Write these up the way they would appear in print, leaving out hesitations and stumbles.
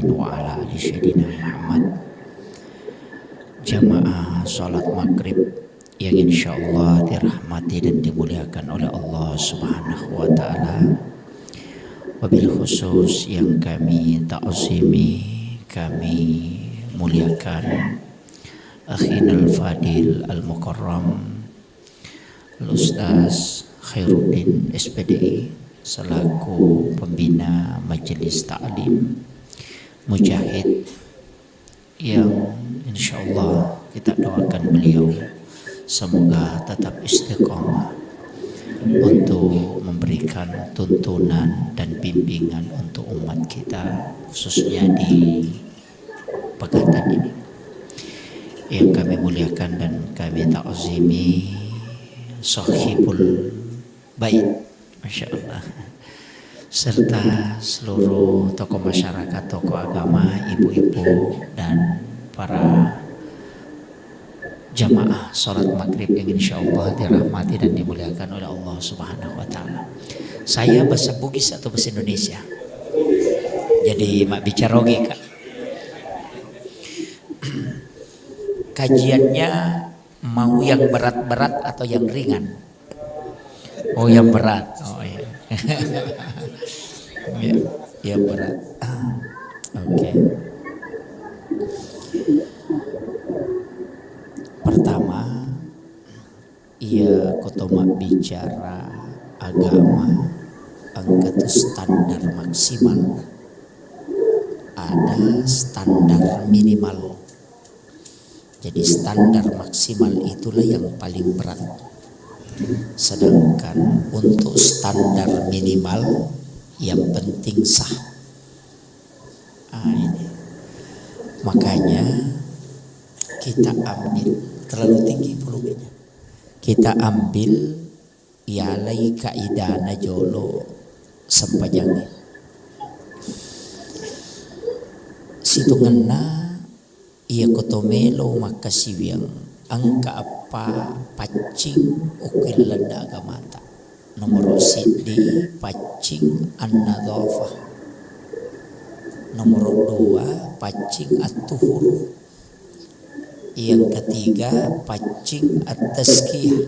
wa ala ali Sayyidina Muhammad. Jamaah salat maghrib yang insyaallah dirahmati dan dimuliakan oleh Allah Subhanahu wa taala. Wabil khusus yang kami ta'zimi, kami muliakan akhinal fadil al-mukarram Al-Ustaz Khairuddin SPDI selaku pembina Majelis Ta'lim Mujahid, yang insyaallah kita doakan beliau semoga tetap istiqomah untuk memberikan tuntunan dan bimbingan untuk umat kita, khususnya di pegatan ini. Yang kami muliakan dan kami ta'zimi Sahibul Bait, Masya Allah, serta seluruh tokoh masyarakat, tokoh agama, ibu-ibu dan para jamaah sholat maghrib yang insyaallah dirahmati dan dimuliakan oleh Allah Subhanahu wa taala. Saya bahasa Bugis atau bahasa Indonesia? Jadi mak bicara oge, Kak. Kajiannya mau yang berat-berat atau yang ringan? Oh, yang berat. Oh iya. Ya, yang berat. Oke. Pertama, ia kotoma bicara agama, angkat standar maksimal, ada standar minimal. Jadi standar maksimal itulah yang paling berat. Sedangkan untuk standar minimal yang penting sah. Ini. Makanya kita ambil terlalu tinggi volumenya. Kita ambil yalai kaidana jolo sempajangnya. Situ ngena ia kotomelo makasiwiang angka apa pacing ukilanda agamata. Nomor sidi pacing an-nadhafah. Nomor 2 pacing at-tuhur. Yang ketiga pacing at-tazkiyah.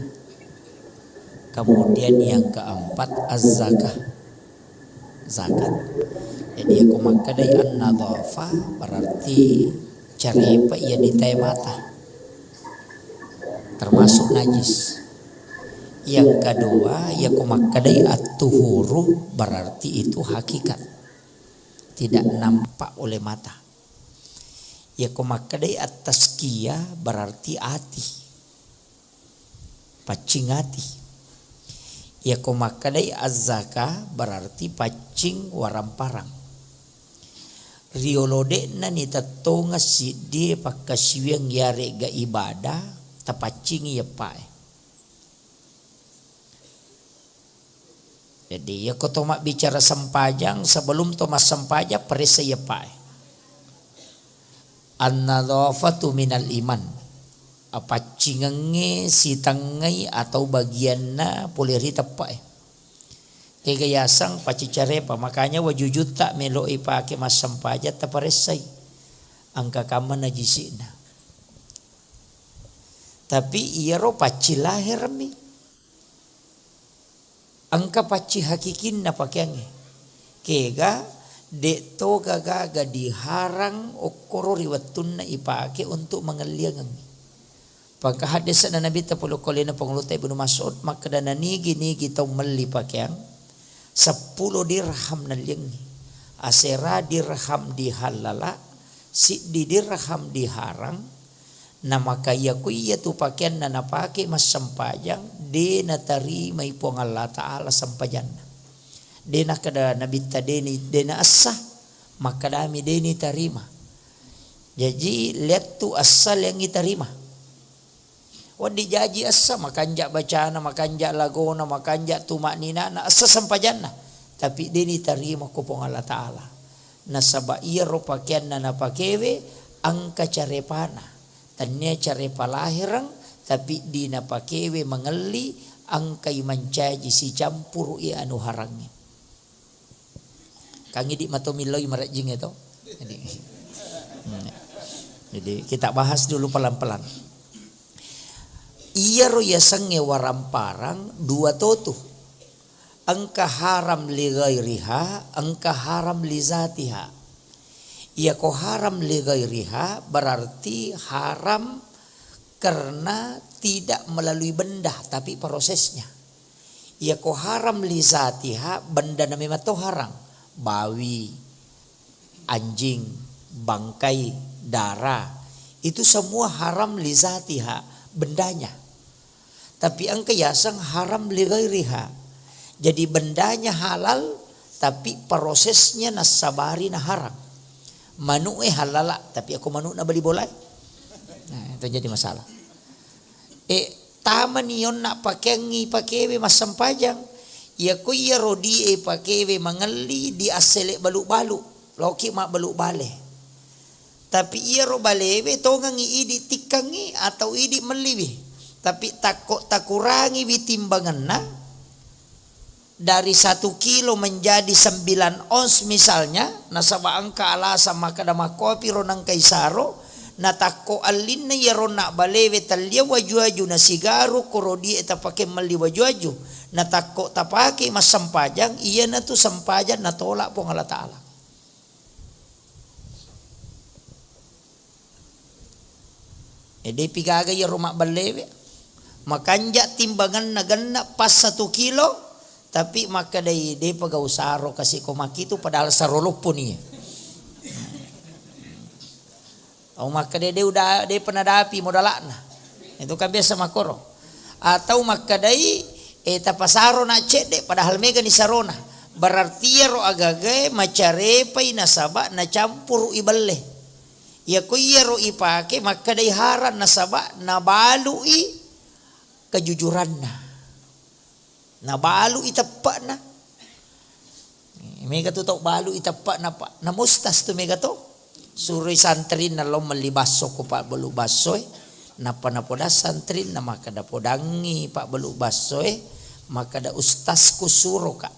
Kemudian yang keempat az-zakah, zakat. Jadi aku makadai an-nadhafah berarti cari apa ia ditai mata, termasuk najis. Yang kedua ya kumakadai at-tuhuru berarti itu hakikat, tidak nampak oleh mata. Ya kumakadai at-tazkiyah berarti hati, pacing hati. Ya kumakadai az-zakah berarti pacing waramparang. Riolode na ni tatonga si dia pakasiwang yare ga ibadah tapacing ya pae. Jadi ya kotoma bicara sempajang sebelum Thomas sempajang perisa ya pae. An-nadhafatu minal iman. Apacingenge si tangai atau bagianna poliri tepae. Kegayasang pacicarepa, makanya wajujud tak meloi pake mas sampaja taparesai angka kama najisina. Tapi iya ro paci lahir mi angka paci hakikin na pakiange kega dekto gaga diharang okoro riwatun na ipake untuk mengeliangan. Pagka hadis na Nabi tapuluh kolena pangulutai Ibnu Mas'ud maka dana nigi tau meli pakiang 10 dirham na liang asera dirham dihalala si di dirham diharang na maka yaku iya tu pakaian na napake mas sampajang de na tarima ipong Allah Ta'ala sampajan de na kada nabita de na asah maka dami de ni tarima. Jadi lihat tu asal yang diterima. Wadi jaji asa makanjak bacana, makanjak lagona, makanjak tumak nina na asa sampajana. Tapi dini tarima kupong Allah Ta'ala. Nasaba iya ro pakaian na napakewe angka carepana. Tanya carepa lahirang tapi di napakewe mengeli angka mancaji si campur ia anu harangnya. Kangi di matomiloi marajing itu. Jadi kita bahas dulu pelan-pelan. Iya ro ya sange waramparang dua totu. Angka haram li ghairiha, angka haram li zatiha. Iya ko haram li ghairiha berarti haram karena tidak melalui benda tapi prosesnya. Iya ko haram li zatiha benda namanya to haram. Bawi, anjing, bangkai, darah. Itu semua haram li zatiha bendanya. Tapi angka yasang haram li ghairiha. Jadi bendanya halal tapi prosesnya nasabari na haram. Manu halala tapi aku manu na bali bolai. Nah, itu jadi masalah. Taman yon nak pakengi pakewe masam pajang. Ya ko ya rodi pakewe mangali di asele balu-balu. Loki mak balu-bale. Tapi iya ro balewe tongangi idi tikangi atau idi meliwi. Tapi tak kurangi timbangan na. Dari 1 kilo menjadi 9 ons misalnya, nasaba angka alasa makadama kopi ronang kaisaro, natako alin na yarona balewe talia wajuaju na sigaru korodi eta pake mali wajuaju, natako tapake mas sampajang, iya na tu sampajan natolak po Allah Ta'ala. Ede pigaga yaroma balewe, makanja timbangan na ganna pas 1 kilo, tapi maka day pagaw saro kasi kumaki itu padahal sarolog po niya. O maka day udah day penadapi modala na. Itu kan biasa makoro. Atau maka day tapasaro na cede padahal mega ni sarona. Berarti ro agagay macharepay nasaba na campur iballe. Ya ko ro ipake maka day haran nasaba na balui kejujuran na. Na balu itapak na. Mega tu tok balu itapak na pa. Na mustas tu mega tu. Suri santrin na lo malibaso ko pa balu basoy. Na panapoda santrin na makada podangi pa balu basoy. Makada ustas ko suro ka.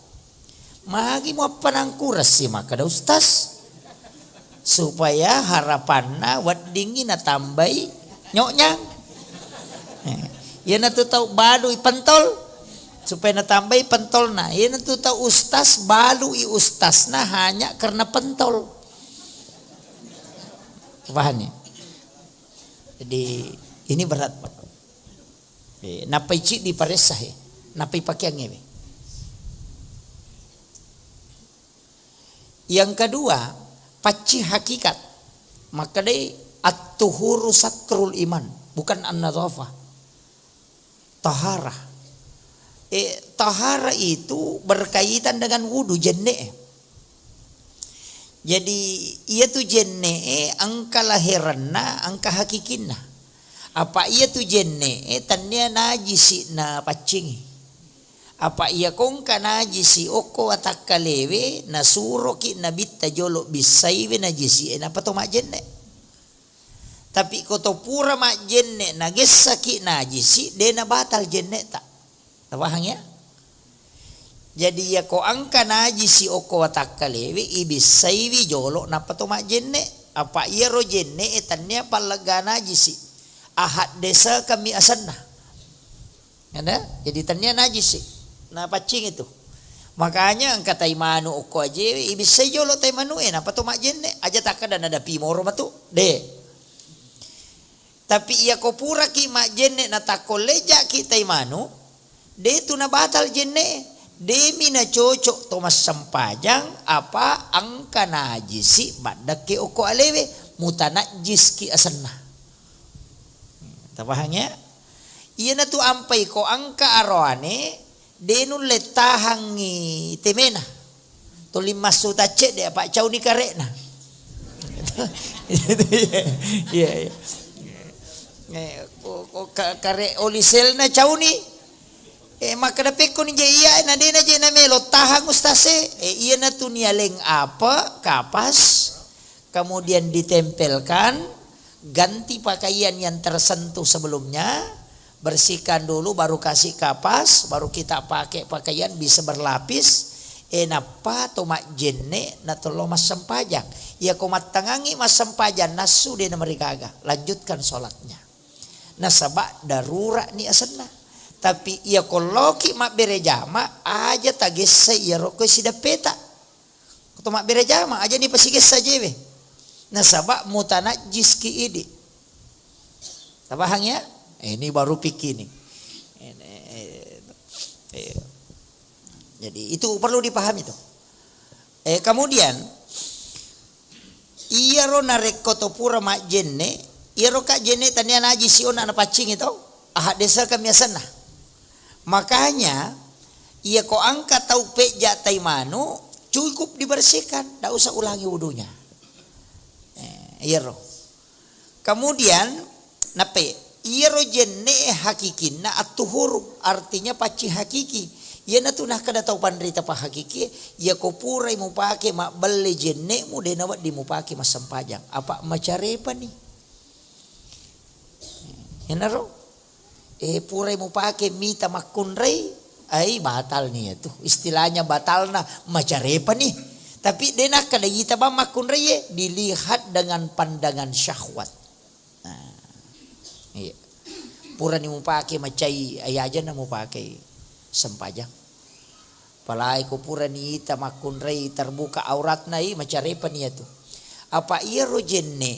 Mahagi mo panang kuras si makada ustas. Supaya harapan na wadingi na tambay nyoknya. Yan na tu tok balu ipantol. Supaya natambay pentol na. Yan ang tuta ustas, balu ustas na hanya karena pentol. Paham ya? Jadi ini berat Pak. Napay cik di paresah ya. Napay pakyang ya. Yang kedua, paci hakikat. Maka day at-tuhuru satrul iman. Bukan an-nadhafah. Taharah. Tahara itu berkaitan dengan wudu jenne. Jadi ia tu jenne angka lahiranna angka hakikinna. Apa ia tu jenne tanya najisi na pacing. Apa ia kongka najisi oko atakalewe na suroki na bitta jolo bisaiwe najisi na pato mak jenne. Tapi koto pura mak jenne na gesaki najisi dena batal jenne tak. Paham ya? Jadi ya ko angka najisi oko watakalewe ibisaiwi jolo napa to mak jenne apa iya ro jenne etannya palaga najisi ahad desa kami asanna. Ada? Jadi tannya najisi. Nah pacing itu. Makanya angka taimanu oko aja ibisai jolo taimanu napa to mak jenne aja takada nada pimoro matu de. Tapi iya ko pura ki mak jenne na takoleja ki taimanu de tu na batal jenne demi na cocok tomas sampajang apa angka najisi badak ke oko alewe mutanajis ki asanna. Tapahangnya iya na tu ampai ko angka aroane denun letahangi temena to limasu tace de apa cau ni karena. Iya. Kare olisel na cau ni maka dapat ko ninja iya na dena je na melo tahang ustase iya na tu nialeng apa kapas kemudian ditempelkan ganti pakaian yang tersentuh sebelumnya bersihkan dulu baru kasih kapas baru kita pakai pakaian bisa berlapis Napa to mak jenne na tolo mas sempajang. Ia ko matangangi mas sempajang nasu de na marigaga. Lanjutkan sholatnya. Nasaba darurat ni asanna. Tapi ia ko loki mak berejama aja tagese ia roko sidapeta. Kuto mak berejama aja ni pasigis saja be. Nasaba mutanajis ki idi. Tabahang ya? Ini baru pikir nih. Jadi itu perlu dipahami tuh. Kemudian iya ro narek kotopura mak jenne, iya ro kak jenne tania naji sion anak pacing itu, ahad desa kami asana. Makanya iya ko angkat tau peja taimanu cukup dibersihkan, tidak usah ulangi wudunya. Iya ro. Kemudian nape? Iya ro jenne hakikinna atuhur artinya paci hakiki. Ya na tunah kada tau pandrita pa hakiki ya ko purai mo pake mak balle jenne mo de nawat di mo pake mas sempajang apa macarepa ni ya naro purai mo pake mita makunrei ai batal ni itu istilahnya batal na macarepa ni tapi denak kada kita ba makunrei dilihat dengan pandangan syahwat. Nah, iya pura ni mo pake macai ay aja na mo pake sempajang. Palai ko pura ni ita makun rei terbuka aurat nai macarepa niya tu. Apa iya rojenne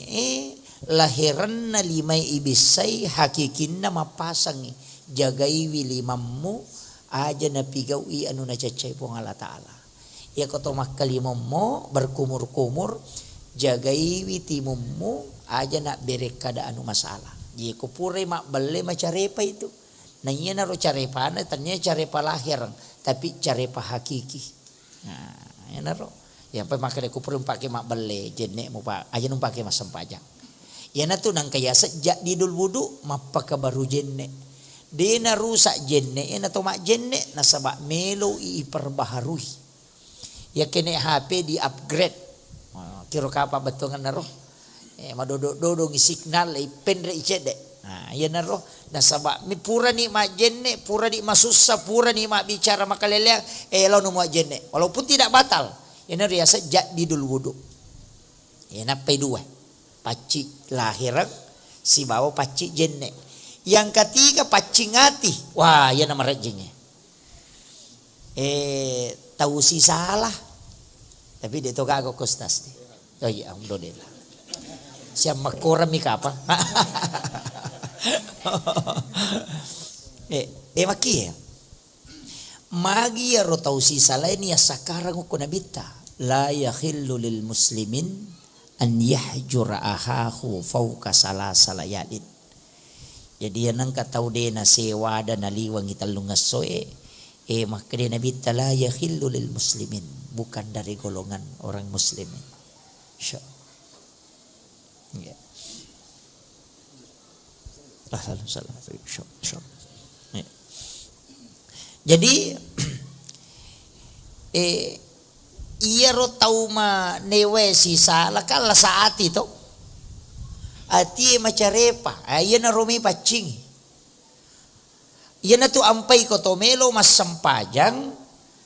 lahiran na limay ibisay hakikin na mapasangi jagai wilimammu aja na pigaw i anu na cacay po ng Allah Ta'ala. Iya ko to makalimam mo berkumur-kumur jagai witimummu aja na berek kada anu masalah. Iya ko pura mak bale macarepa itu. Nah iya naro carepa na ternyata carepa lahir tapi carepa hakiki. Nah iya naro. Ya pa makanya ko perlu pakai mak bele jenne mo pa aja nung pakai mas sempajang. Ya na tu nang kaya sejak di dul wudu mapaka baru jenne. Di na rusak jenne na to mak jenne nasaba melo iperbaharui. Ya kene HP di upgrade. Kiro kapa betongan naro. Madodo signal pen re icede. Nah, ya naro nasaba mi pura ni mak jenne, pura ni masussa, pura ni mak bicara makaleleang law no mak jenne. Walaupun tidak batal. Ya naro ya sejak di dul wudu. Ya na dua. Paci lahiran si bawa paci jenne. Yang ketiga paci ngati. Wah, ya nama rejingnya. Tahu si salah. Tapi dia toga aku kostas nih. Oh iya, alhamdulillah. Siap makora mi kapa. Maki ya. Magi ya rotau si salah ini ya sakarang ko nabita. La yakhillu lil muslimin an yahjura ahahu fawqa salayalin. Jadi yang nang katau de na sewa dan naliwang italungas soe makde nabita la yakhillu lil muslimin, bukan dari golongan orang muslimin. Ya. Jadi iya ro tau ma newe si salah kala saat itu ati macarepa iya na romi pacing iya na tu ampai ko tomelo mas sempajang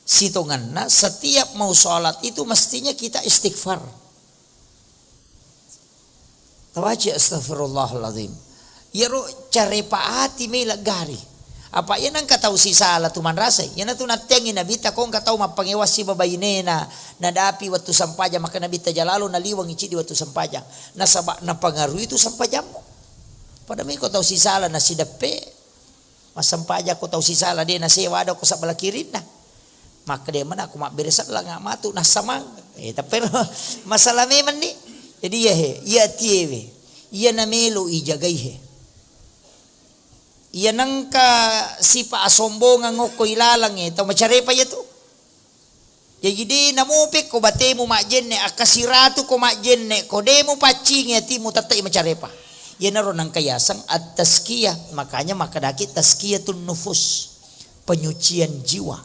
sitongan na setiap mau sholat itu mestinya kita istighfar. Tawaji astaghfirullahaladzim. Yaro carepa ati may lagari. Apa yan ang kataw si sala tuman rasay. Yan na ito natyangin nabita kung kataw mapangiwas si babayi na nadapi watu sampaja maka nabita jalalo naliwang ichi di watu sampaja. Nasaba na pangaru itu sampaja mo. Pada may ko taw si sala na sidape. Masampaja ko taw si sala di na sewada ko sa balakirin na. Maka di man ako maberesat lang nga matu nasamang. Pero masalami man ni. Jadi ya tiyewe. Iya na melo ijagay he. Iya nang ka sipa asombongan ngoko ilalang ito macarepa yato. Jadi namupik ko bate mo majenne akasiratu ko majenne ko de mo pacing ati mo tatay macarepa. Yan na ron ang kayasang at taskiyah. Makanya makadakit taskiyatun nufus, penyucian jiwa.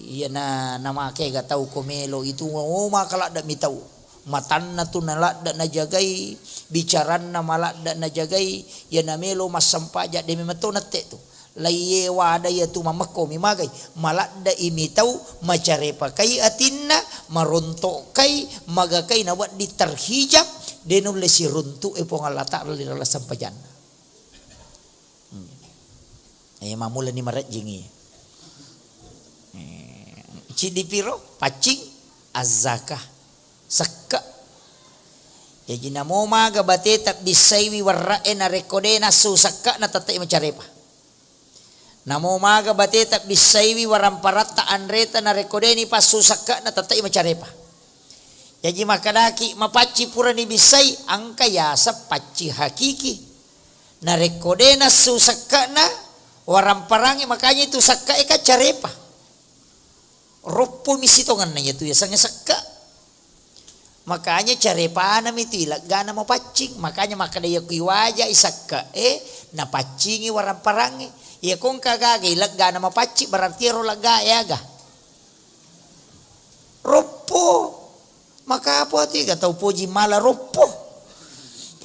Yan na namake gatau komelo itu makala da mitau. Matan na tu nalak da najagay, bicaran na malak da najagay, yan na melo mas sampaja demi mato na te tu. laye wada ya tu mamako mimagai malada imitau macare pakai atinna maronto kai magakai na wat diterhijab denu lesi runtu pongalata lila sampajan. Mamula ni marat jingi. Cidipiro pacing azaka sakka. Ya jina mo maga bate tak bisaywi warrae na rekode na susakka na tatay macarepa. Namo maga bate tak bisaywi waramparat ta anreta na rekode ni pas susakka na tatay macarepa. Ya jima kadaki mapaci pura ni bisay ang kayasa paci hakiki. Na rekode na susakka na waramparangnya makanya itu sakka eka carepa. Ropo misitongan na itu ya sanga sakka. Makanya carepa na itu ilagana mo pacing. Makanya makadaya kuiwaja isakka na pacingi waramparangnya. Ya kung kagaga ilagana mo pacing berarti ro laga yaga. Ropo. Maka apa ti gatau poji mala ropo.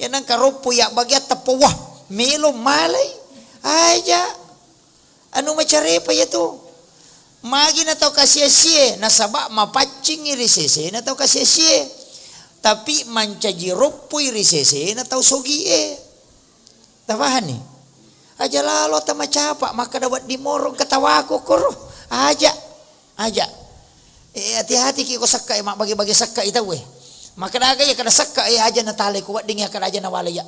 Yanang ka ropo ya bagyat tapawah melo malay. Aja. Anu macarepa ya tu? Magi na tau kasia-sia nasaba mapacing irisese na tau kasia-sia. Tapi mancaji ropo irisese na tau sogi Tabahan ni. Aja lalo ta macapa maka dapat dimorong ketawa ko koro. Aja. Hati-hati ki ko sakka mak bagi-bagi sakka ita we. Maka daga ya kada sakka aja na talay ko wat ding ya kada aja na walaya.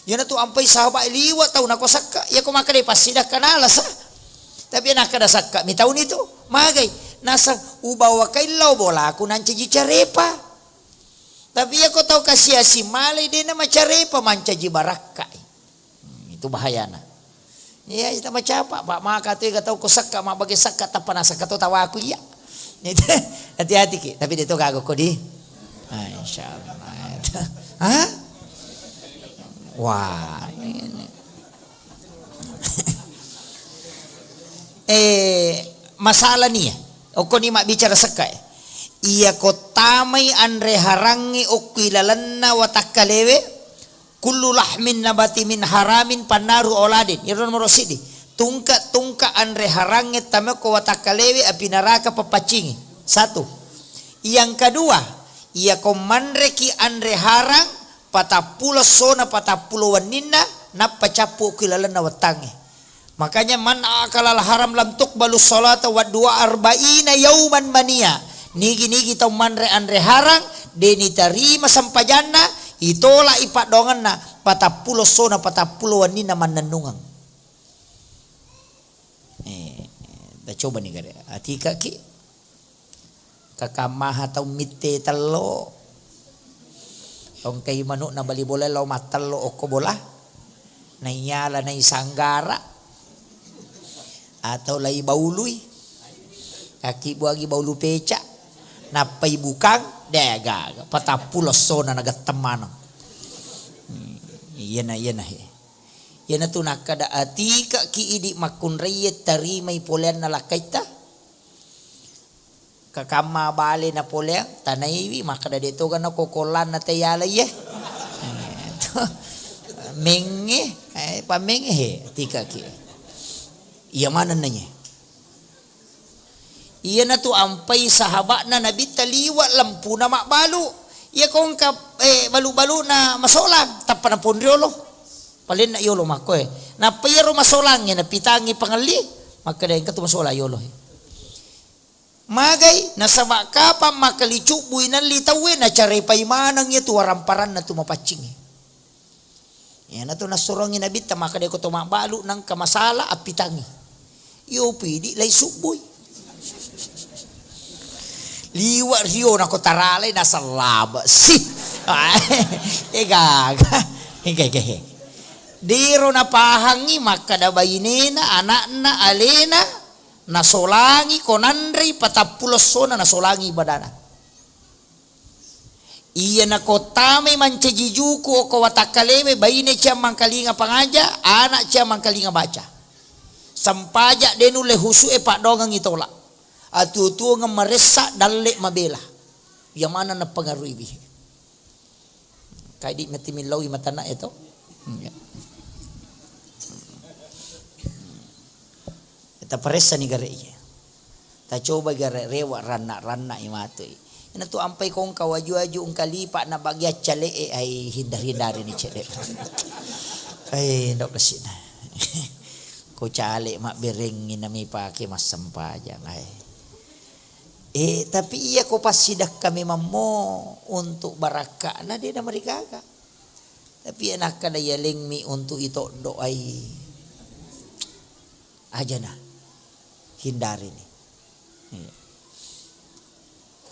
Yan na tu ampay sahabat liwat tau na ko sakka ya ko maka dai pasidah kanala sa. Tapi anak kada sakka mi tahun itu magay nasa ubawa kay law bola ako nancaji carepa. Tapi ako tahu kasiasi malay din na macarepa mancaji barakka. Itu bahaya na. Ya kita macapa pak maka tu tahu ko sakka mak bagi sakka tapanasa kato tawa aku ya. Hati-hati ki tapi dito gago ko di. Insyaallah. Hah? Wah, ini. Masalah ni o ko ni mak bicara sakka iya ko tamay andre harangi o kilalanna wa takkalewe kullu lahmin nabati min haramin panaru oladin iron morosidi tungka andre harangi tamako wa takkalewe api neraka papacingi. Satu. Yang kedua iya ko manreki andre harang patapulo sona patapulo wanina napacapu kilalanna watangi. Makanya man akalal haram lam tuqbalu salata wa dua arba'ina yauman mania. Nigi tau manre andre harang deni tarima sampajana itola ipat dongan na patapulo sona patapulo wanina mananungang. Da coba nih gare. Ati kaki kakamaha tau mitte talo. Tong kay manuk na bali bola lo matalo oko bola. Nainyala na isanggara. Atau lai baului kaki buagi baulu peca napai bukang dega patapulo sona naga temana yana yana tu nakada atika ki idi makun rayet tarimai polean na lakaita kakama bale na polean tanaiwi makada deto gana kokolan na tayala ye menge pamenge tika ki. Iya mana nanya? Iya na tu ampai sahabat na nabi taliwat lampu na mak balu. Iya kong ka balu-balu na masolang tapan na pondriolo. Palin na yolo mako na payero masolang ya na pitangi pangali maka dayon ka tu masola yolo. Magay nasa makapa makalicu buinan litawin na caray paymanang ya tu waramparan na tu mapacing. Yan na to nasurongin na bita maka dayon ko tu mak balu nang kamasala apitangi. Yo pidi lay suboy. Liwa rio na ko taralay nasa laba. Si. Gaga. Diro na pahangi makadabayinena anak na alena nasolangi konandri patapulos sona nasolangi badana. Iya na ko tamay mancajijuku o ko watakaleme bayine siya mangkalinga pangaja anak siya mangkalinga baca. Sampaja denu lehusu pak dongang itola. Atu-tu ngamaresa dalle mabela. Yang mana na pengaruhi bi. Kay di matimilaw matana ito. Ta paressa ni gare iya. Ta coba gare rewa rana imatu. Ina tu ampai kong kawaju-aju ungkalipa na bagya chale ay hindar-hindari ni cede. Ay ndok kasina. Ko cale mak bereng inami pake mas sempajang ay. Tapi iya ko pasidak kami mammo untuk baraka na dia na marigaga. Tapi anak kada yaling mi untuk ito doai. Aja na. Hindari ni.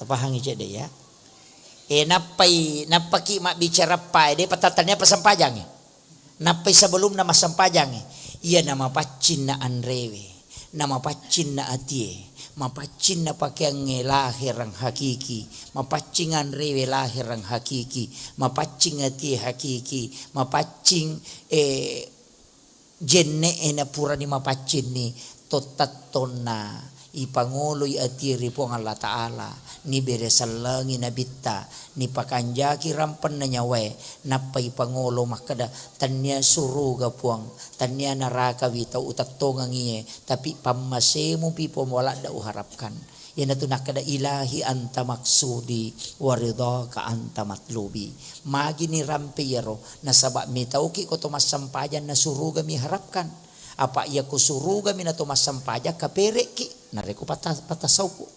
Tapahangi cede ya. Napaki mak bicara pai dia patatannya pasampajang. Napai sebelum nama sampajang. Iya nama pacin na anrewe. Nama pacin na atie. Mapacin na pakyang lahir ang hakiki, mapacingan rewe lahir ang hakiki, mapacing ati hakiki, mapacing jenne na pura ni mapacin ni totaton na ipanguloy ati ripong Allah Ta'ala ni beresalangi na bitta ni pakanjaki rampan na nyawe napay pangulo makada tanya suruga puang tanya naraka wita utatongang iye tapi pamasemu pipo wala da uharapkan yan nato nakada ilahi anta maksudi waridha ka anta matlubi magi ni rampiyero nasaba mitauki ko tomas sampajan na suruga mi harapkan apa iya ko suruga mi na tomas sampaja kapere ki nareko patasaw po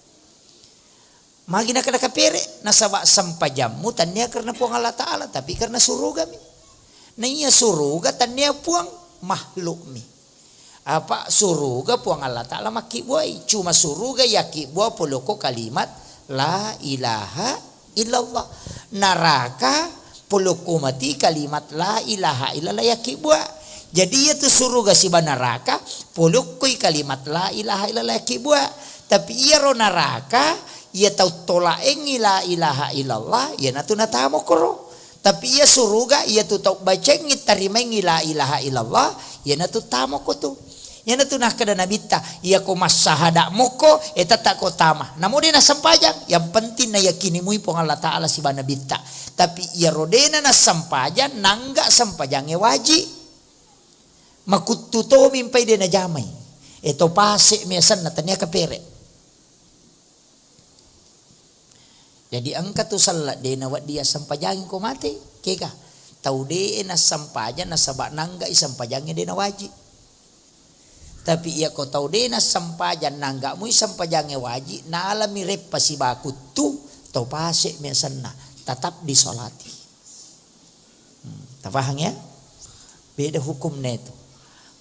magi na kada kapere nasaba sampajammu tanya karena puang Allah Ta'ala tapi karena suruga mi na iya suruga tanya puang makhluk mi apa suruga puang Allah Ta'ala maki buai cuma suruga yaki buah poloko kalimat la ilaha illallah neraka poloko mati kalimat la ilaha illallah yaki buah jadi itu suruga si neraka polokoi kalimat la ilaha illallah yaki buah tapi iya ro neraka ia tahu tolaeng la ilaha illallah ia natu natamo koro tapi ia suruga ia tu tahu baceng tarima la ilaha illallah ia natu tamo ko tu ia natu nak kada nabita ia ko masahada moko eta tak ko tama namo dia nasampajang yang penting na yakini mu pong Allah Ta'ala si banabita tapi ia rodena na sampajan nangga sampajange waji makututo mimpai dia na jamai eto pase mesan na tanya kapere. Jadi angka tu salat de na wat dia sampajang ko mati keka tau de na sampajan na sabak nangga isampajangnya de na waji tapi ia ko tau de na sampajan nangga mu isampajangnya waji na alami rep pasibaku tu tau pase mesanna tetap disolati tafahang ya beda hukum neto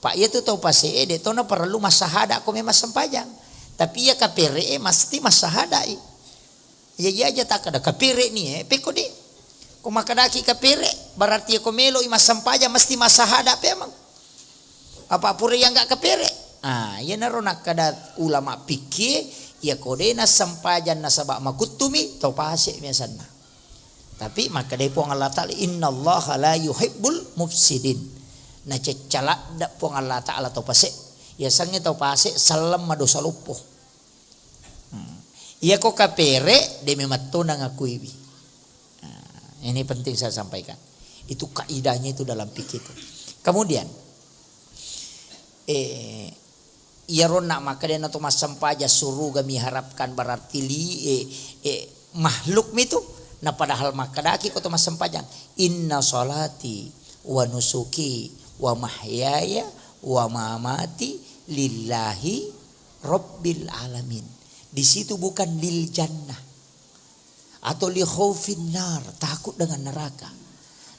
pak ia tu tau pase de to na perlu masahada ko me mas sampajang tapi ia kapere mesti masahada ya aja tak ada kapire ni peko di ko makadaki kapire berarti ko melo imas sampaja mesti masahada memang apa pure yang enggak kapire ya naronak kada ulama pikir ya kodena sampajan nasaba makutumi to pase miasanna tapi maka depo Allah Ta'ala innallaha la yuhibbul mufsidin na cecala da po Allah Ta'ala to pase ya sange to pase salam madosa lupuh ia kok kapere demi matuna ngakuiwi. Ini penting saya sampaikan. Itu kaidahnya itu dalam fikih itu. Kemudian ia rona maka dia nato masampaja suruga miharapkan berarti makhluk itu na padahal makadaki ko to masampajang inna salati wa nusuki wa mahyaya wa mamati lillahi rabbil alamin. Di situ bukan lil jannah atau li khaufin nar takut dengan neraka.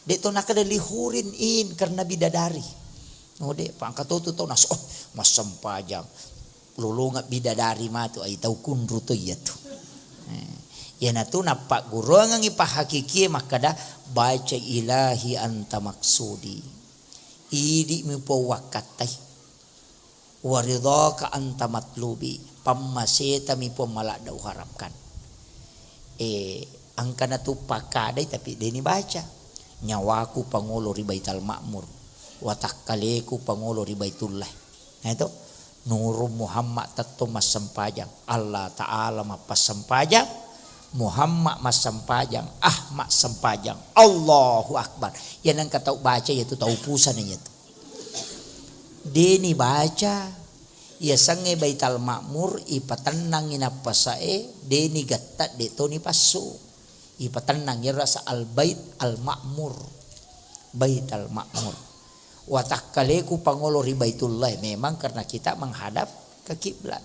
Dek to nak ada lihurin in karena bidadari. Oh dek pangkat tu nas mas sampajang lulunga bidadari matu ai tau kunru to ya tu. Ya natu napak guru ngangi pahakiki makada baca ilahi anta maksudi. Idi mipo wakatai. Waridha ka anta matlubi. Pamaseta mi po malak da uharapkan. Angka na tu pakadai tapi deni baca. Nyawaku pangulo ri Baitul Ma'mur. Watakkaleku pangulo ri Baitullah. Nah itu Nuru Muhammad tatto mas sampajang. Allah Ta'ala mapas sampajang. Muhammad mas sampajang. Ahmad sampajang. Allahu Akbar. Yan ang katau baca yaitu taupusan na yaitu. Deni baca. Ia sange Baitul Ma'mur ipatenang inapasae deni gatta de toni pasu. Ipatenang ya rasa al bait al ma'mur. Baitul Ma'mur. Watakkaleku pangolori Baitullah memang karena kita menghadap ke kiblat.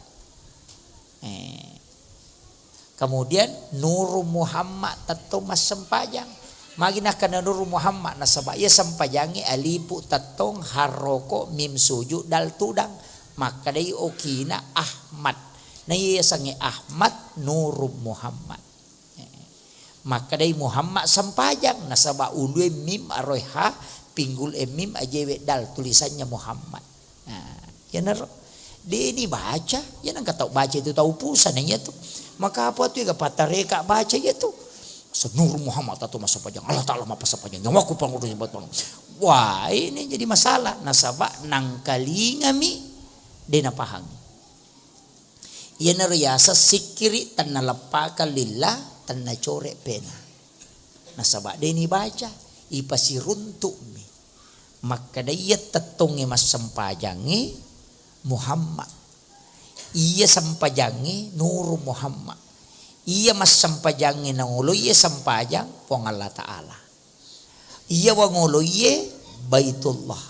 Kemudian Nur Muhammad tato mas sempajang. Magina kana Nur Muhammad nasaba ia sempajangi alipu tatong haroko mim suju dal tudang. Maka day okina Ahmad. Na iya sangi Ahmad Nur Muhammad. Maka day Muhammad sampajang nasaba ulu mim aroiha pinggul mim ajewe dal tulisannya Muhammad. Nah, ya naro. Dia ini baca, ya nang kata baca itu tahu pusan ya tuh. Maka apa tuh ya patareka baca ya tuh. Nur Muhammad atau masa panjang Allah Ta'ala mapa sepanjang nyawaku pangurus buat bang. Wah ini jadi masalah nasaba nang kalingami dena pahang. Ia nariyasa sikiri tanna lepaka lillah tanna core pena. Nasaba deni baca ipasiruntuk mi. Maka daya tetongi mas sempajangi Muhammad. Ia sempajangi Nur Muhammad. Ia mas sempajangi nangulo ia sempajang pong Allah Ta'ala. Ia wangulo ia Baitullah.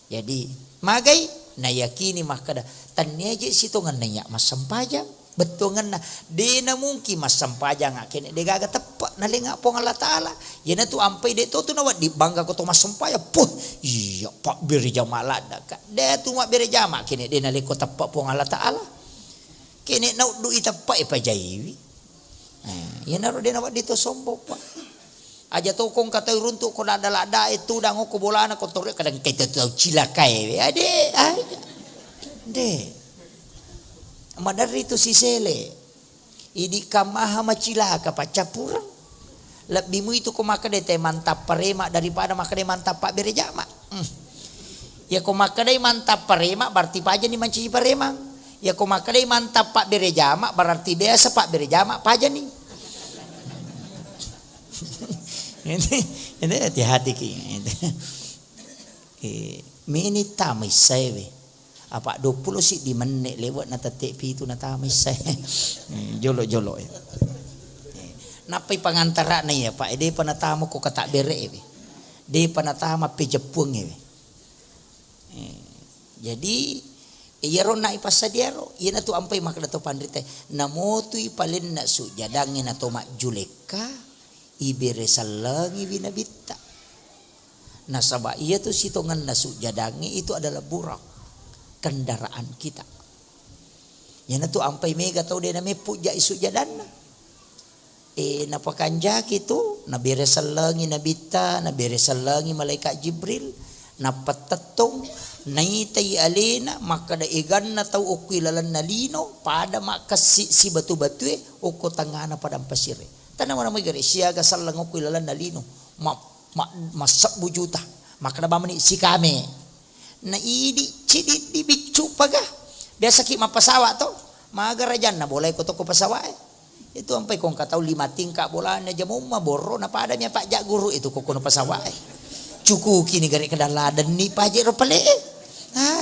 Jadi magai na yakini makada tanya aja situ nanya mas sempajang betul ngena dena mungkin mas sempajang akene de gaga tepak na lenga pong Allah Ta'ala ya na tu ampai de tu nawat di bangga ko to mas sempaya puh iya pak beri jama lada ka de tu mak beri jama kene de na leko tepak pong Allah Ta'ala kene na du itapak pa jaiwi ya na ro de nawat dito sombong pak aja to kong kata runtuk ko lada itu dang ko bolana ko tore kadang kita tahu cilakai ade de madari itu si sele idi kamaha macilaka pacapurang lebih mu itu ko makade teh mantap parema daripada makade mantap pak berejama ya ko makade mantap parema berarti paja ni manci paremang ya ko makade mantap pak berejama berarti biasa pak berejama paja nih ini hati-hati ki. Mini tamay sawe. Apa 20 sih di menit lewat na tatik pitu na tamay sawe. Jolo-jolo ya. Napai pangantara na ya Pak. Ede panatamo ko katak bere ya. De panatama pejepung ya. Jadi iya ron na ipasadiaro. Iya na tu ampai makna to pandrite. Namo tu ipalin na su jadangin na to mak juleka. Ibere salangi binabita. Nasaba iya tuh sitongan nasu jadangi itu adalah burak kendaraan kita. Yana tuh ampai mega tau dia namanya puja isu jadana. Napakanja gitu, nabere salangi nabita, nabere salangi malaikat Jibril, napatatong naitai alena maka da igan na tau okui lalan nalino pada makasi si batu-batu oko tangana pada pasire. Tanang mana magari siaga salang ko ilalan nalino masak bujuta maka na bamani si kami na idi cidi di biccu paga biasa ki mapasawa to magarajan na boleh ko to ko pasawa itu sampai kong katau 5 tingkap bola na jamu maborro na pada mi pak jak guru itu ko kono pasawa cuku kini gari kedaladan ni paje ro pale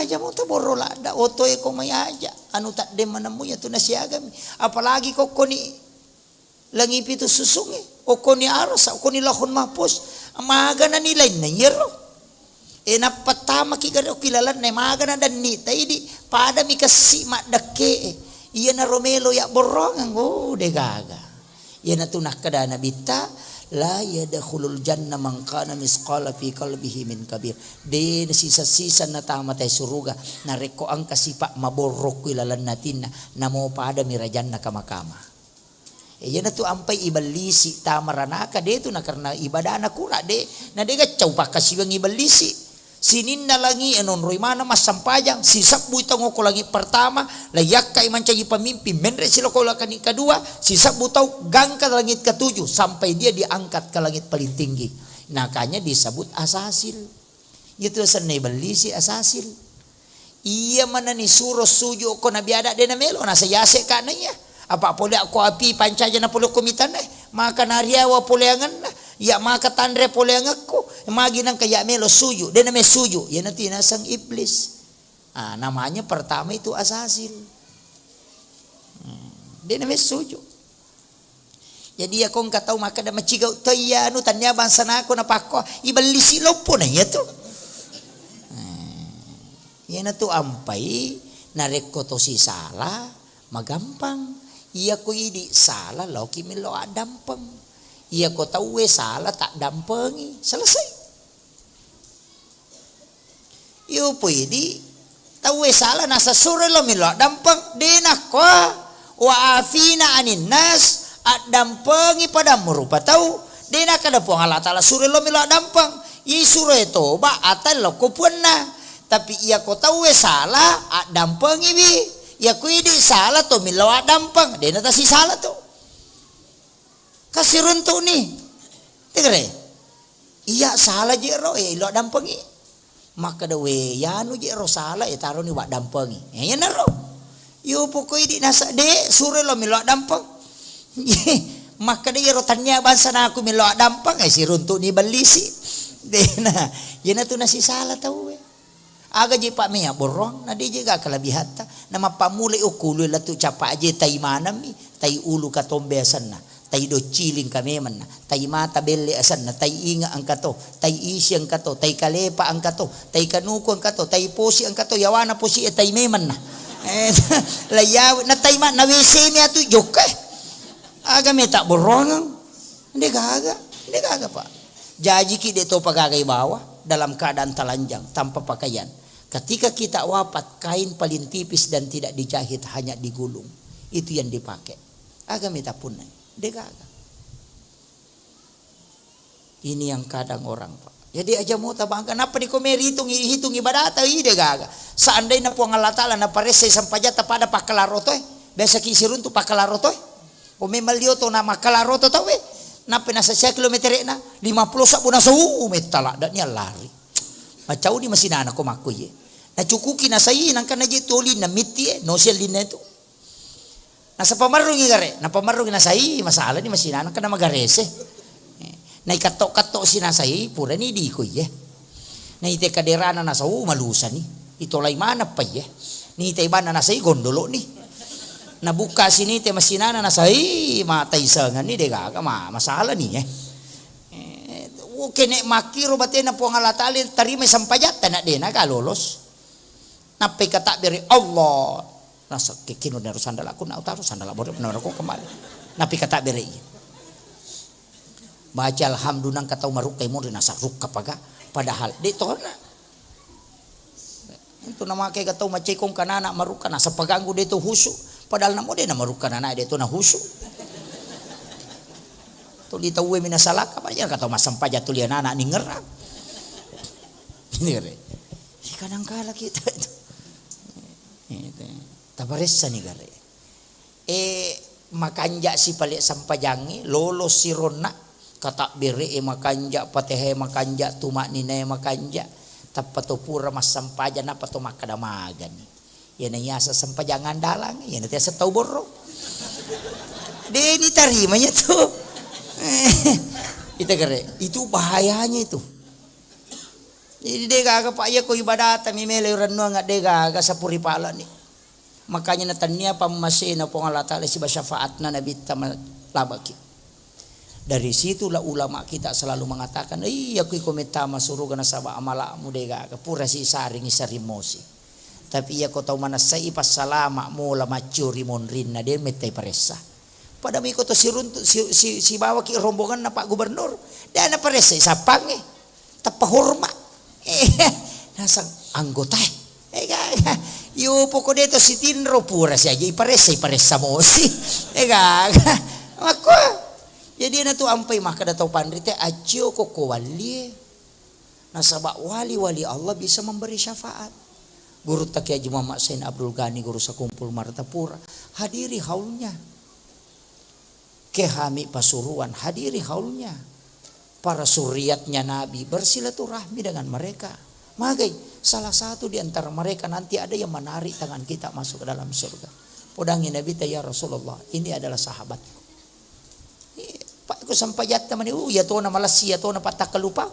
jamu to borro lada oto ko may aja anu tak dem manamu ya tu na siaga apalagi ko ni langi pitu susungi o koni aras o koni lahon mapos amaga na nilay na yero napatama ki garo kilalan na maga na dan ni taidi pada mi kasi madake iya na Romelo ya borongan de gaga iya na tunak kada na bita la yadkhulul janna man kana misqala fi qalbihi min kabir de sisa-sisa na tama tay suruga na reko ang kasipa maborok kilalan natin na mo pada mirajan na kamakama. Yan na to ampay ibalisi tamaranaka deto na karena ibadah na kura de na de gacau pa kasiwang ibalisi sinin na langi anon roy mana mas sampajang sisap butang ko lagi pertama layak kay mancagi pamimpi menre sila ko lakani kedua sisap butau gangka langit ketujuh sampai dia diangkat ke langit paling tinggi nakanya disebut asasil itu sanay balisi asasil iya mana ni suros sujo ko nabiada de na melo nasa yase kananya apa boleh aku api pancaja na polo kumitan maka nariawa poleangan ya maka tandre poleangan ko magi nang kaya melo suju de na me suju ya nanti nasang iblis Namanya pertama itu asasil. Dia namanya setuju. Jadi ako nggak tahu maka ada macigau taya anu tanya bangsa nako na pako ibali si lopo na yato. Yan na to ampay nareko to si sala magampang. Iya ko idi sala loki milo adampang. Iya ko tahu sala tak dampengi selesai. Iyo po idi tahu sala nasa sura lo milo dampang dinak ko wa afina anin nas. At dampengi pada merupa tahu dina kada po Allah taala sure lo milo dampang i sure to ba atal lo ko punna tapi iya ko tahu salah at dampengi bi ya ku idi salah to milo dampang dina ta si salah to kasirun to ni tigre iya salah jero lo dampengi maka de we yanu jero salah taro ni wa dampengi ya naro yo pokoi di nasa de sure lo milo dampang maka dia rotannya bangsa na aku milo dampang si runtuk ni balisi dena yana tu nasi salah tahu aga je pak mea borong na dia juga kelebihan ta nama pamule ukulu la tu capa aje tai manam tai ulu ka tombe asanna tai do ciling kami manna tai mata belle asanna tai inga angkato tai isi angkato tai kalepa angkato tai kanuku angkato tai posi angkato yawana posi tai memanna layaw na tai ma na wc mi atu jokai aga me tak borong hindi kaga pak jaji ki deto pagagay bawah dalam keadaan telanjang tanpa pakaian ketika kita wafat kain paling tipis dan tidak dijahit hanya digulung itu yang dipakai aga me tak punai hindi kaga ini yang kadang orang pak jadi aja mau tabang kenapa di komeri hitung ibadat hindi kaga seandainya po Allah taala na parese sampajata pada pakalaroto biasa kisirun tu pakalaroto o may malyo to na makalaro to tawe na pinasa siya kilometer na 50 sa puna sa metala da niya lari macaw di masinana ko makoy na cukuki na sayi nang kanaji tuli na miti no siya lineto nasa pamarong igare na pamarong na sayi masala ni masinana kana magarese na ikato-kato sinasayi pura ni di ko na ite kaderana na sa malusa ni ito lay mana pa ni ite iba na sayi gondolo ni nabuka sini te masinana na sahi matay sangan ni dega ka masalah ni kene makiro bate na po ngalatali tarime sampajat na dena ka lolos nape kata beri Allah nasa kikino na sandala ko na utaro sandala bodo na ko kembali nape kata beri baca alhamdulillah kata marukay mo rin nasa rukka paga padahal dito na itu nama kay kata macay kong kanana maruka nasa paganggo dito huso padahal namo din na maruka na dito na huso to dito uwi minasalaka pa yan kata masampaya tulian anak ni ngerang ini re kadang kala kita itu tabaresa ni gare makanja si palik sampajangi lolos si rona kata bere makanja patehe makanja tumak nina makanja tapato pura mas sampajan apa to makadamagan yan ang yasa sampajangan dalang yan ang sa tau borro di tarima niya to itu bahayanya itu jadi dega pa iya ko ibadata mi mele ranno nga dega sa puripala ni makanya natanya pamamasina po Allah taala si syafaat na nabita labaki dari situlah ulama kita selalu mengatakan iya ko komenta masurugan na saba amala mu dega pura si saring isarimosi tapi iya ko tau manasai pasalama mo la macuri monrin na de metay paresa pada mi ko to si bawa ki rombongan na Pak Gubernur dan na paresa sapang tapahorma nasang anggota yo poko dito si tinro pura siya iparesa mo si ako jadi na to ampay maka daw pandrite acio ko wali nasaba wali Allah bisa memberi syafaat guru Takiya Haji Muhammad Sain Abdul Ghani guru sa kumpul Martapura hadiri haulnya kehami pasuruan hadiri haulnya para suriatnya Nabi bersilaturahmi dengan mereka. Magai salah satu di antara mereka nanti ada yang menarik tangan kita masuk ke dalam surga. Podangi Nabi ya Rasulullah, ini adalah sahabatku. Pak ko sampayat naman ya to na malasi ya to na patak kalupa.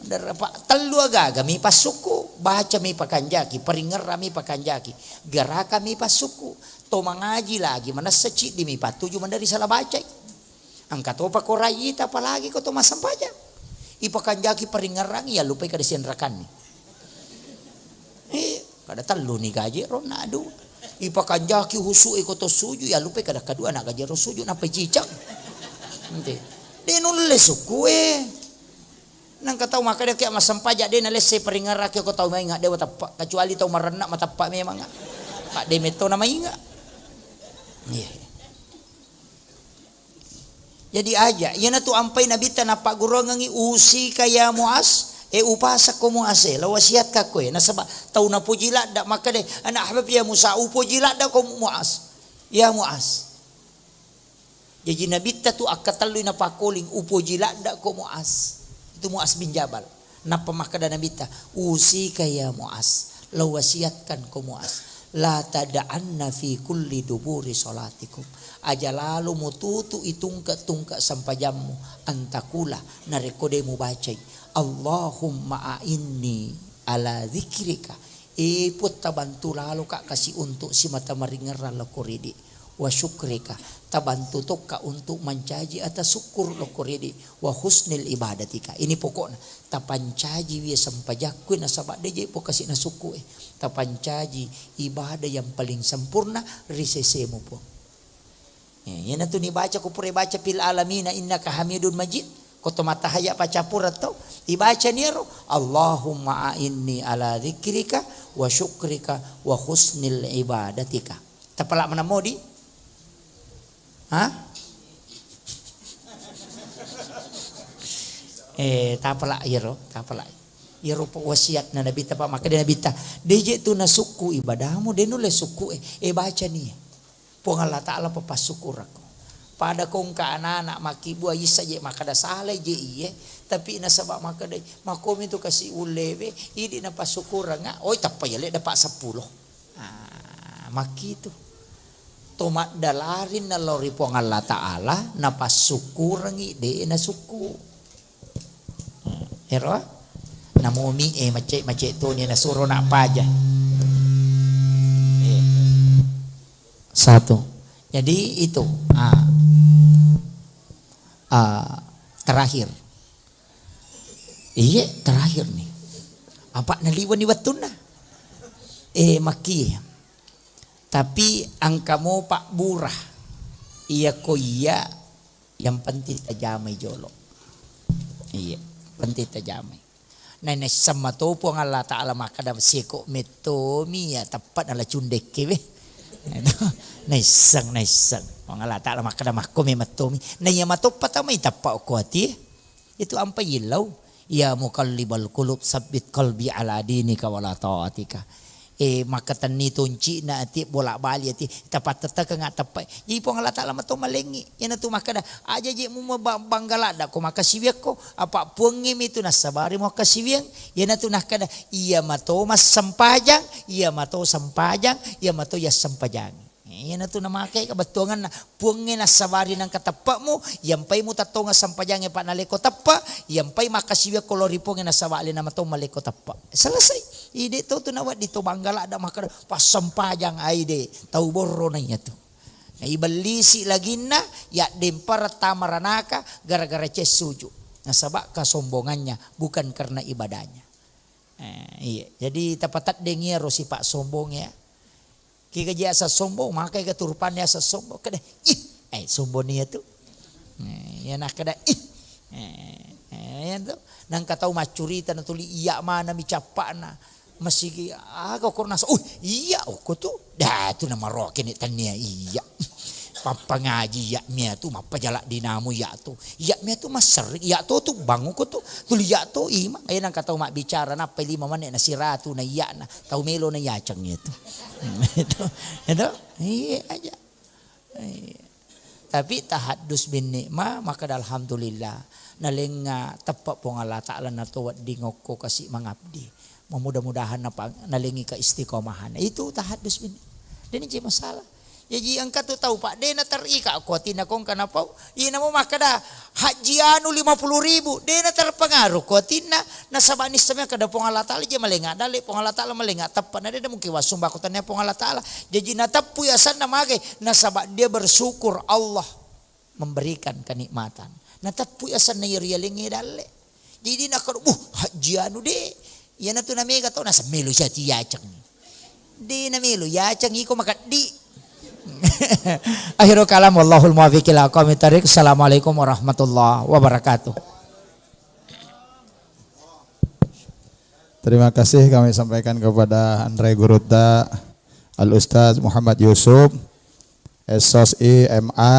Pak telu aga mi pasuko baca mi pakanjaki, peringerra mi pakanjaki, geraka mi pasuku, to mangaji lagi, mana secik di mi patuju mandari salah baca. Angkat opa korai ita apalagi ko to masampaja. Ipakanjaki peringerang ya lupa kada sianrakan ni. Kada telu ni gaji ron adu. Ipakanjaki husu ko to suju ya lupa kada kadua nak gaji ro suju na pecicak. Ente. Denul lesuku nang katau maka dia kayak masampaja dia nalese peringerang ko tau mai ngak dewa tapak kecuali tau marenak matapak memang ngak. Pak Demeto nama inga. Iya. Jadi aja, yana tu ampai nabi tanapa gurongangi usi kaya Muaz, upasa ko Muaz, lawasiat ka ko nasaba tau na pujila dak maka de anak habab ya Musa upujila dak ko Muaz. Ya Muaz. Jadi nabi tu akatalu na pakoling upujila dak ko Muaz. Itu Muaz bin Jabal. Napa maka da nabi ta usi kaya Muaz, lawasiatkan ko Muaz. La tada'anna fi kulli duburi salatikum. Aja lalu mututu itungka-tungka sampai jammu antakula narekodemu bacai Allahumma a'inni ala zikrika put tabantu lalu kak kasih untuk si mata maringeran lokoridi wa syukrika tabantu toka untuk mencaji atas syukur lokoridi wa husnil ibadatika. Ini pokoknya tapancaji wi sampajakku nasabak deje pokasi nasuku tapancaji ibadah yang paling sempurna risesemu po. Yan tu ni baca ko pure baca fil alamina innaka hamidun majid. Ko to mata haya pacapur atau dibaca ni ro Allahumma a'inni ala dzikrika wa syukrika wa husnil ibadatika. Tapalak mana modi? Tapalak iro, tapalak. Iro po wasiat na nabi ta pa maka nabi ta. Deje tu na suku ibadahmu denule suku baca ni. Pong Allah Ta'ala papasukur ako. Pada kong ka anak maki buah isa je makada salah je iye. Tapi nasabak makada makomi tu kasi ulewe. Idi na pasukur nga. Oy tapayale dapat 10. Maki tu. Tomat dalarin na lori pong Allah Ta'ala. Na pasukur ngi de na suku. Hero? Namumi macet tu ni na suruh nak paja. Satu. Jadi itu terakhir. Iya terakhir nih. Apa naliwan ni watuna? Maki. Tapi angkamu pak burah. Iya ko iya yang penting tajamai jolo. Iya penting tajamai. Nah sama tu pun Allah Ta'ala maka dah seko metomi ya tepat ala cundek ke naisang orang Allah Ta'ala maka dah makomi matomi na iya matopa tamay tapak ko ati itu ampai ilaw ya mukallibal qulub sabbit qalbi ala dinika wala ta'atika maka tani tunci na ati bolak-balik ati tapat tetaka nga tapai jadi pong Allah Ta'ala mato malengi yan tu maka dah aja je mo banggala da ko makasiwiak ko apa puangim itu nasabari mo kasiwiang yan tu nakada iya mato mas sampajang iya mato sampajang iya mato yas sampajang yan tu namakai kabatungan na puangin nasabari ng katapak mo yampay mo tatonga sampajang pa naliko tapa yampay makasiwiak ko lori pongin nasabali na mato maliko tapa selesai. Ide tu nawat dito banggala ada maka pasampajang aide tau borro na niya tu. Ibalisi lagi na ya dempar tamaranaka gara-gara cesuju. Nasabak kesombongannya bukan karena ibadahnya. Iya. Jadi tapatat dengi si pak sombong ya. Kika dia asa sombong maka keturupannya asa sombong kada sombong niya tu. Ya nak kada yan tu nang katau macurita na tuli iya mana mi capana masigi kau kornas iya ko tu dah tu nama roke ni tania iya papa ngaji ya mia tu mapa jalak dinamu ya tu maser ya tu bangu ko tu tuli ya tu ima ay nang katau mak bicara na pa 5 menit na siratu na iya na tau melo na yacang itu itu iya aja tapi tahadus bin nikmah maka alhamdulillah nalenga tepat pong Allah Ta'ala na tuwat dingok ko kasi mangabdi. Mudah-mudahan nalingi ka istiqomahan. Itu tahadus bin. Dan ini masalah. Jadi angkat tu tahu pak de na tarika ko tinakong kanapaw. Ina mo makada haji anu 50.000 dena terpengaruh ko tina nasabani samia kada pong Allah taala je malenga dale pong Allah taala malenga tapana dia mungkin wasumba ko tanya pong Allah taala jadi natapu ya sanna mage nasaba dia bersyukur Allah memberikan kenikmatan natapu ya sanna yarialingi dale jadi nak haji anu de ya natu namega to nasa melu siya ti yacang di na melu yacang iko makat di akhirul kalam wallahul muwaffiq ila aqwamit thariq. Assalamualaikum warahmatullahi wabarakatuh. Terima kasih kami sampaikan kepada Andre Guruta, Al Ustaz Muhammad Yusuf, SOSI MA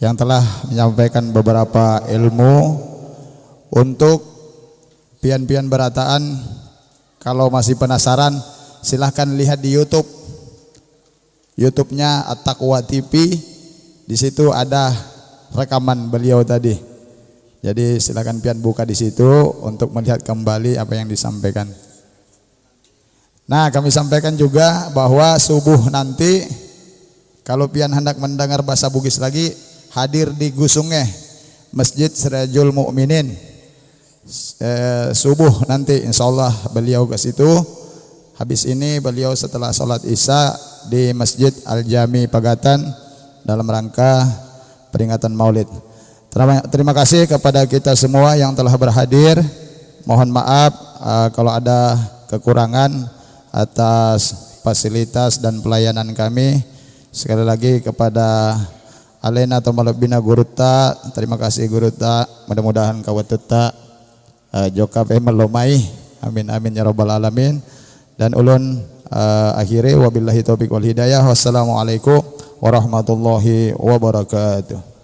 yang telah menyampaikan beberapa ilmu untuk pian-pian berataan. Kalau masih penasaran silahkan lihat di YouTube-nya At-Taqwa TV. Di situ ada rekaman beliau tadi. Jadi silakan pian buka di situ untuk melihat kembali apa yang disampaikan. Nah, kami sampaikan juga bahwa subuh nanti kalau pian hendak mendengar bahasa Bugis lagi hadir di Gusungeh Masjid Sirajul Mukminin. Subuh nanti insyaallah beliau ke situ. Habis ini beliau setelah sholat Isya di Masjid Al-Jami Pagatan dalam rangka peringatan Maulid. Terima kasih kepada kita semua yang telah berhadir. Mohon maaf kalau ada kekurangan atas fasilitas dan pelayanan kami. Sekali lagi kepada Alena atau Malabina Guruta, terima kasih Guruta. Mudah-mudahan kawateta joka melomai. Amin amin ya rabbal alamin. Dan ulun akhiri wabillahi taufiq wal hidayah. Wassalamualaikum warahmatullahi wabarakatuh.